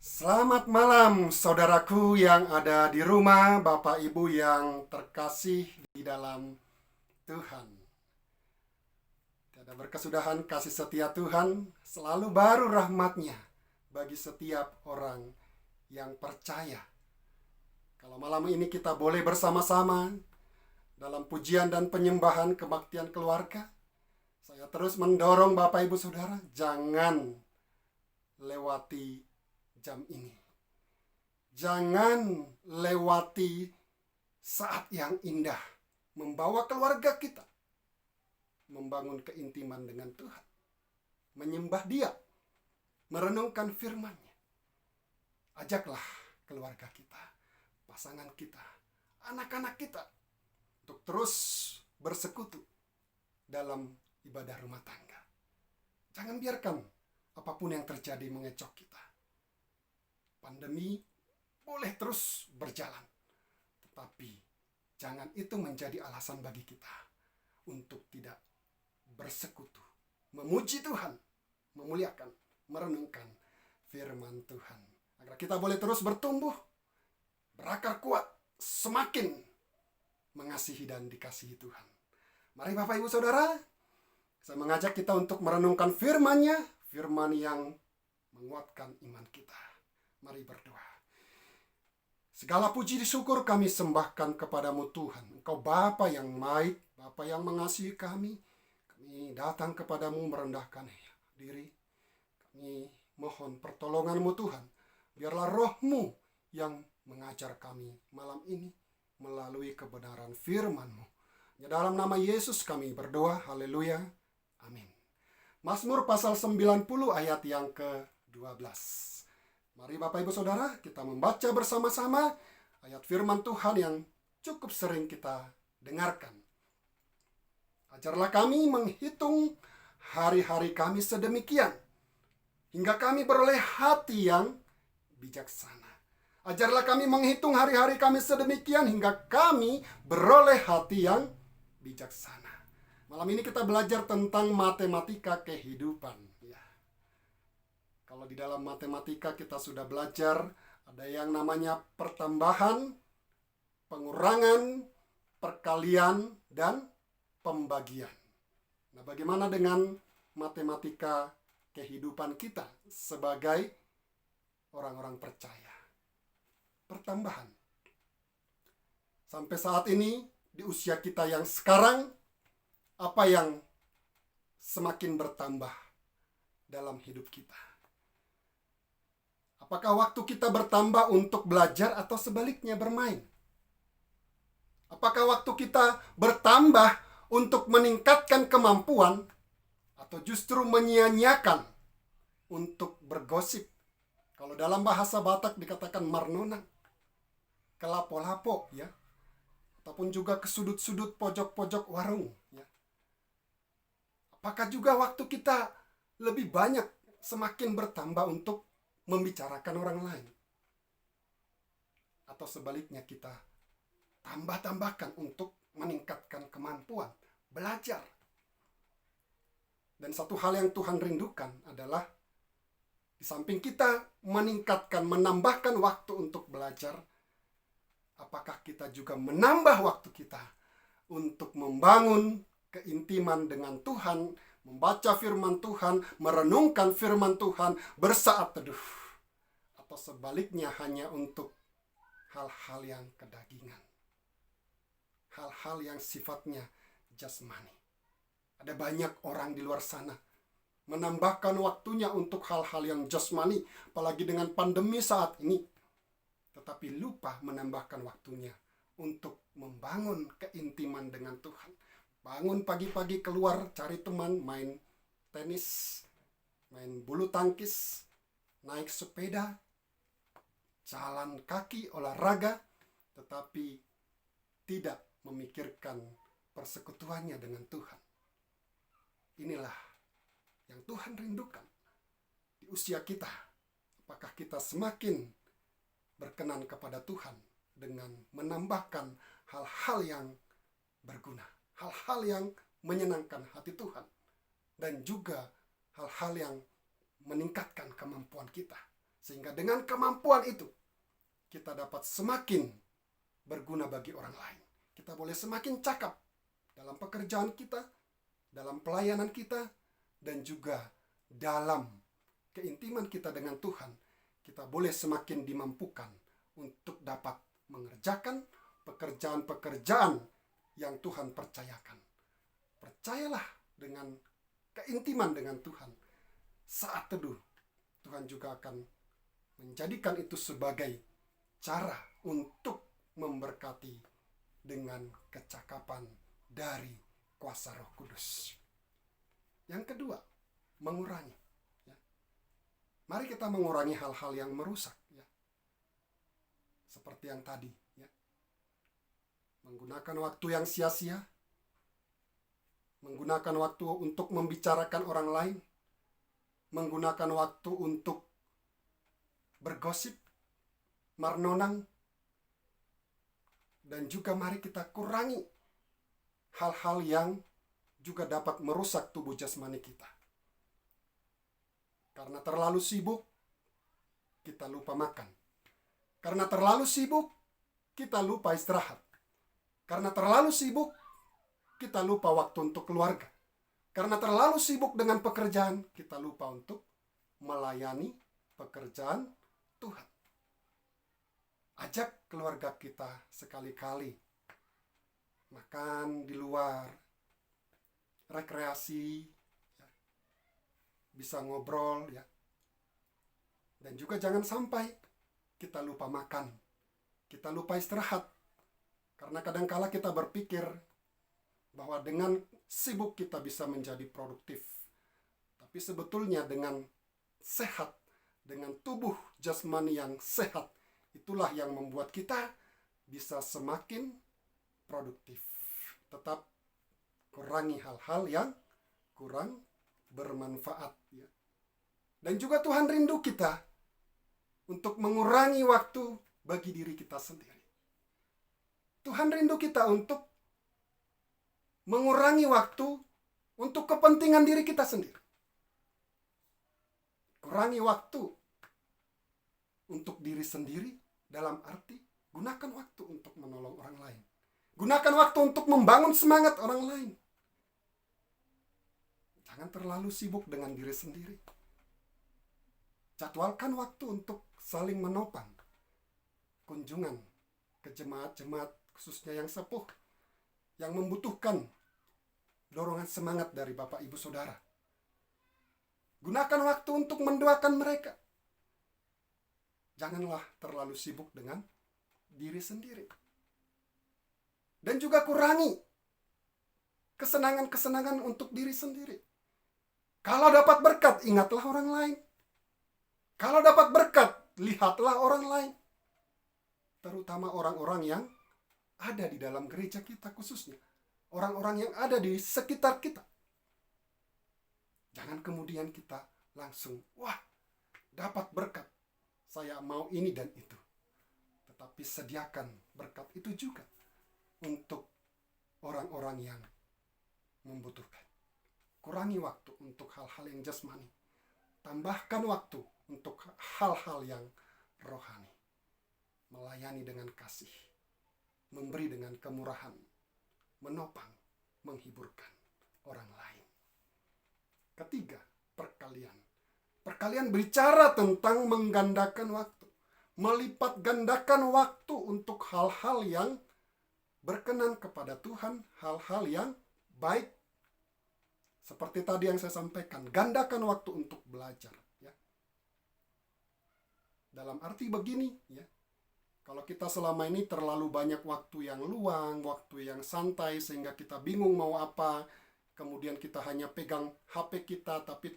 Selamat malam saudaraku yang ada di rumah, Bapak Ibu yang terkasih di dalam Tuhan. Tiada berkesudahan kasih setia Tuhan, selalu baru rahmat-Nya bagi setiap orang yang percaya. Kalau malam ini kita boleh bersama-sama dalam pujian dan penyembahan kebaktian keluarga, saya terus mendorong Bapak Ibu Saudara, jangan lewati jam ini. Jangan lewati saat yang indah membawa keluarga kita membangun keintiman dengan Tuhan, menyembah Dia, merenungkan firman-Nya. Ajaklah keluarga kita, pasangan kita, anak-anak kita untuk terus bersekutu dalam ibadah rumah tangga. Jangan biarkan apapun yang terjadi mengecoh kita. Pandemi boleh terus berjalan, tetapi jangan itu menjadi alasan bagi kita untuk tidak bersekutu, memuji Tuhan, memuliakan, merenungkan firman Tuhan. Agar kita boleh terus bertumbuh, berakar kuat, semakin mengasihi dan dikasihi Tuhan. Mari Bapak Ibu Saudara, saya mengajak kita untuk merenungkan firman-Nya, firman yang menguatkan iman kita. Mari berdoa. Segala puji syukur kami sembahkan kepadamu Tuhan. Engkau Bapa yang baik, Bapa yang mengasihi kami. Kami datang kepadamu merendahkan diri. Kami mohon pertolonganmu Tuhan. Biarlah roh-Mu yang mengajar kami malam ini melalui kebenaran firman-Mu. Dalam nama Yesus kami berdoa. Haleluya. Amin. Mazmur pasal 90 ayat yang ke-12. Mari Bapak Ibu Saudara, kita membaca bersama-sama ayat firman Tuhan yang cukup sering kita dengarkan. Ajarlah kami menghitung hari-hari kami sedemikian, hingga kami beroleh hati yang bijaksana. Ajarlah kami menghitung hari-hari kami sedemikian, hingga kami beroleh hati yang bijaksana. Malam ini kita belajar tentang matematika kehidupan. Kalau di dalam matematika kita sudah belajar, ada yang namanya pertambahan, pengurangan, perkalian, dan pembagian. Nah, bagaimana dengan matematika kehidupan kita sebagai orang-orang percaya? Pertambahan. Sampai saat ini, di usia kita yang sekarang, apa yang semakin bertambah dalam hidup kita? Apakah waktu kita bertambah untuk belajar atau sebaliknya bermain? Apakah waktu kita bertambah untuk meningkatkan kemampuan atau justru menyia-nyiakan untuk bergosip? Kalau dalam bahasa Batak dikatakan marnonang, kelapo-lapo ya. Ataupun juga ke sudut-sudut pojok-pojok warung ya. Apakah juga waktu kita lebih banyak semakin bertambah untuk membicarakan orang lain? Atau sebaliknya kita tambah-tambahkan untuk meningkatkan kemampuan belajar? Dan satu hal yang Tuhan rindukan adalah di samping kita meningkatkan, menambahkan waktu untuk belajar, apakah kita juga menambah waktu kita untuk membangun keintiman dengan Tuhan, membaca firman Tuhan, merenungkan firman Tuhan, bersaat teduh? Atau sebaliknya hanya untuk hal-hal yang kedagingan, hal-hal yang sifatnya jasmani. Ada banyak orang di luar sana menambahkan waktunya untuk hal-hal yang jasmani, apalagi dengan pandemi saat ini, tetapi lupa menambahkan waktunya untuk membangun keintiman dengan Tuhan. Bangun pagi-pagi keluar cari teman, main tenis, main bulu tangkis, naik sepeda, jalan kaki, olahraga, tetapi tidak memikirkan persekutuannya dengan Tuhan. Inilah yang Tuhan rindukan di usia kita. Apakah kita semakin berkenan kepada Tuhan dengan menambahkan hal-hal yang berguna, hal-hal yang menyenangkan hati Tuhan, dan juga hal-hal yang meningkatkan kemampuan kita Sehingga dengan kemampuan itu, kita dapat semakin berguna bagi orang lain. Kita boleh semakin cakap dalam pekerjaan kita, dalam pelayanan kita, dan juga dalam keintiman kita dengan Tuhan. Kita boleh semakin dimampukan untuk dapat mengerjakan pekerjaan-pekerjaan yang Tuhan percayakan. Percayalah dengan keintiman dengan Tuhan. Saat teduh, Tuhan juga akan menjadikan itu sebagai cara untuk memberkati dengan kecakapan dari kuasa Roh Kudus. Yang kedua, mengurangi. Mari kita mengurangi hal-hal yang merusak. Seperti yang tadi. Menggunakan waktu yang sia-sia. Menggunakan waktu untuk membicarakan orang lain. Menggunakan waktu untuk bergosip, marnonang. Dan juga mari kita kurangi hal-hal yang juga dapat merusak tubuh jasmani kita. Karena terlalu sibuk, kita lupa makan. Karena terlalu sibuk, kita lupa istirahat. Karena terlalu sibuk, kita lupa waktu untuk keluarga. Karena terlalu sibuk dengan pekerjaan, kita lupa untuk melayani pekerjaan Tuhan. Ajak keluarga kita sekali-kali makan di luar, rekreasi, bisa ngobrol, Dan juga jangan sampai kita lupa makan, kita lupa istirahat. Karena kadangkala kita berpikir bahwa dengan sibuk kita bisa menjadi produktif. Tapi sebetulnya dengan sehat, dengan tubuh jasmani yang sehat, itulah yang membuat kita bisa semakin produktif. Tetap kurangi hal-hal yang kurang bermanfaat. Dan juga Tuhan rindu kita untuk mengurangi waktu bagi diri kita sendiri. Tuhan rindu kita untuk mengurangi waktu untuk kepentingan diri kita sendiri. Kurangi waktu untuk diri sendiri dalam arti gunakan waktu untuk menolong orang lain. Gunakan waktu untuk membangun semangat orang lain. Jangan terlalu sibuk dengan diri sendiri. Jadwalkan waktu untuk saling menopang. Kunjungan ke jemaat-jemaat khususnya yang sepuh, yang membutuhkan dorongan semangat dari Bapak Ibu Saudara. Gunakan waktu untuk mendoakan mereka. Janganlah terlalu sibuk dengan diri sendiri. Dan juga kurangi kesenangan-kesenangan untuk diri sendiri. Kalau dapat berkat, ingatlah orang lain. Kalau dapat berkat, lihatlah orang lain. Terutama orang-orang yang ada di dalam gereja kita khususnya. Orang-orang yang ada di sekitar kita. Jangan kemudian kita langsung, wah, dapat berkat. Saya mau ini dan itu. Tetapi sediakan berkat itu juga untuk orang-orang yang membutuhkan. Kurangi waktu untuk hal-hal yang jasmani. Tambahkan waktu untuk hal-hal yang rohani. Melayani dengan kasih. Memberi dengan kemurahan. Menopang, menghiburkan orang lain. Ketiga, perkalian. Perkalian bicara tentang menggandakan waktu. Melipat gandakan waktu untuk hal-hal yang berkenan kepada Tuhan, hal-hal yang baik. Seperti tadi yang saya sampaikan, gandakan waktu untuk belajar. Dalam arti begini, kalau kita selama ini terlalu banyak waktu yang luang, waktu yang santai, sehingga kita bingung mau apa, kemudian kita hanya pegang HP kita, tapi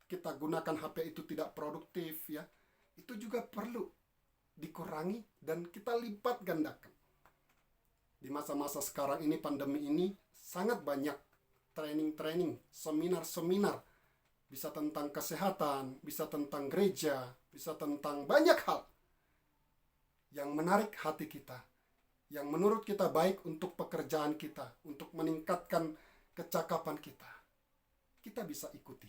kita gunakan HP itu tidak produktif, itu juga perlu dikurangi dan kita lipat gandakan. Di masa-masa sekarang ini, pandemi ini, sangat banyak training-training, seminar-seminar, bisa tentang kesehatan, bisa tentang gereja, bisa tentang banyak hal yang menarik hati kita, yang menurut kita baik untuk pekerjaan kita, untuk meningkatkan kecakapan kita. Kita bisa ikuti,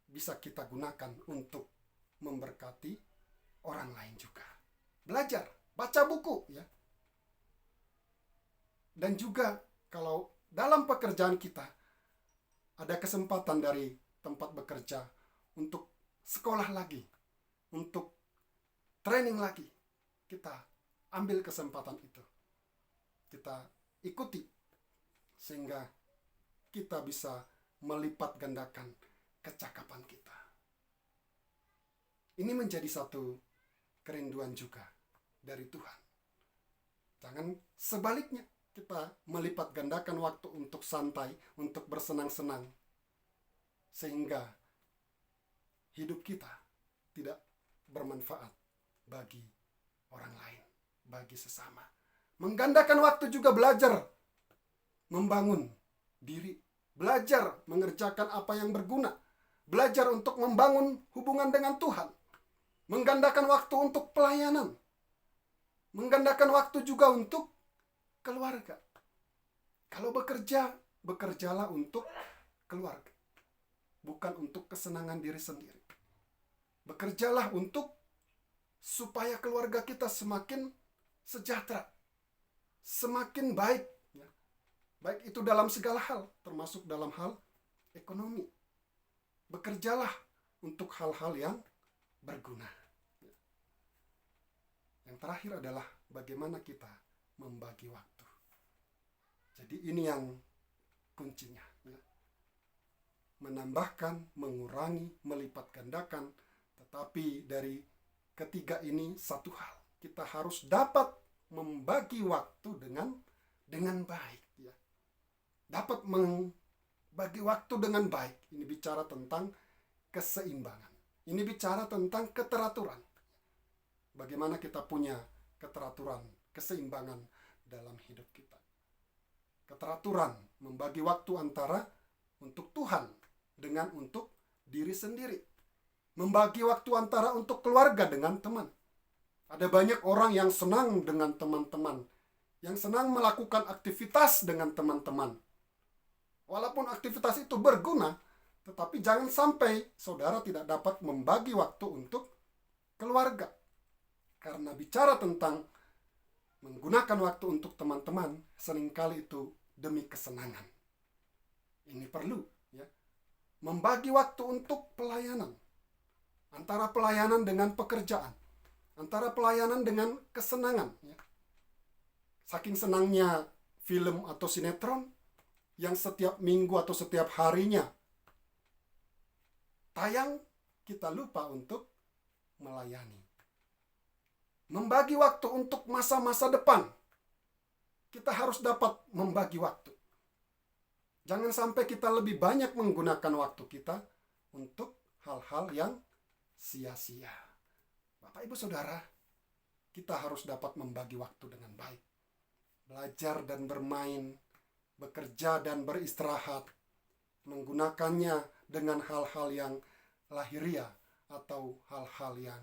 bisa kita gunakan untuk memberkati orang lain juga. Belajar, baca buku ya. Dan juga kalau dalam pekerjaan kita ada kesempatan dari tempat bekerja untuk sekolah lagi, untuk training lagi, kita ambil kesempatan itu. Kita ikuti sehingga kita bisa melipat gandakan kecakapan kita. Ini menjadi satu kerinduan juga dari Tuhan. Jangan sebaliknya, kita melipat gandakan waktu untuk santai, untuk bersenang-senang, sehingga hidup kita tidak bermanfaat bagi orang lain, bagi sesama. Menggandakan waktu juga belajar membangun diri, belajar mengerjakan apa yang berguna, belajar untuk membangun hubungan dengan Tuhan, menggandakan waktu untuk pelayanan, menggandakan waktu juga untuk keluarga. Kalau bekerja, bekerjalah untuk keluarga, bukan untuk kesenangan diri sendiri. Bekerjalah untuk supaya keluarga kita semakin sejahtera, semakin baik, ya. Baik itu dalam segala hal, termasuk dalam hal ekonomi. Bekerjalah untuk hal-hal yang berguna. Yang terakhir adalah bagaimana kita membagi waktu. Jadi ini yang kuncinya, ya. Menambahkan, mengurangi, melipat gandakan. Tetapi dari ketiga ini satu hal, kita harus dapat membagi waktu dengan baik, ya. Dapat membagi waktu dengan baik. Ini bicara tentang keseimbangan. Ini bicara tentang keteraturan. Bagaimana kita punya keteraturan, keseimbangan dalam hidup kita. Keteraturan membagi waktu antara untuk Tuhan dengan untuk diri sendiri. Membagi waktu antara untuk keluarga dengan teman. Ada banyak orang yang senang dengan teman-teman, yang senang melakukan aktivitas dengan teman-teman. Walaupun aktivitas itu berguna, tetapi jangan sampai saudara tidak dapat membagi waktu untuk keluarga. Karena bicara tentang menggunakan waktu untuk teman-teman, seringkali itu demi kesenangan. Ini perlu, ya. Membagi waktu untuk pelayanan. Antara pelayanan dengan pekerjaan. Antara pelayanan dengan kesenangan, ya. Saking senangnya film atau sinetron yang setiap minggu atau setiap harinya tayang, kita lupa untuk melayani. Membagi waktu untuk masa-masa depan. Kita harus dapat membagi waktu. Jangan sampai kita lebih banyak menggunakan waktu kita untuk hal-hal yang sia-sia. Bapak, Ibu, Saudara, kita harus dapat membagi waktu dengan baik. Belajar dan bermain, bekerja dan beristirahat, menggunakannya dengan hal-hal yang lahiriah atau hal-hal yang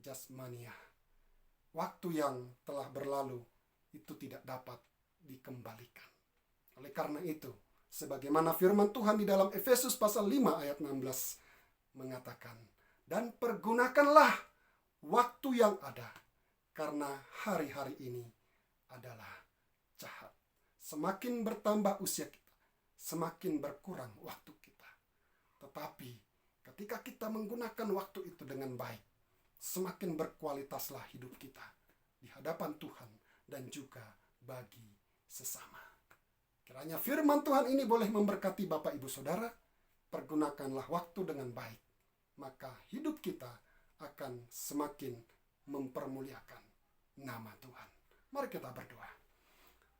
jasmaniah. Waktu yang telah berlalu itu tidak dapat dikembalikan. Oleh karena itu, sebagaimana firman Tuhan di dalam Efesus pasal 5 ayat 16 mengatakan, dan pergunakanlah waktu yang ada, karena hari-hari ini adalah jahat. Semakin bertambah usia kita, semakin berkurang waktu kita. Tetapi ketika kita menggunakan waktu itu dengan baik, semakin berkualitaslah hidup kita di hadapan Tuhan dan juga bagi sesama. Kiranya firman Tuhan ini boleh memberkati Bapak, Ibu, Saudara. Pergunakanlah waktu dengan baik, maka hidup kita akan semakin mempermuliakan nama Tuhan. Mari kita berdoa.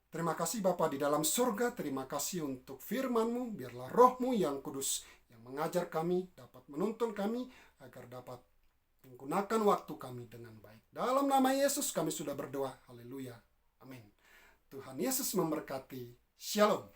Terima kasih Bapa di dalam surga, terima kasih untuk firman-Mu. Biarlah Roh-Mu yang kudus yang mengajar kami, dapat menuntun kami agar dapat menggunakan waktu kami dengan baik. Dalam nama Yesus kami sudah berdoa. Haleluya. Amin. Tuhan Yesus memberkati. Shalom.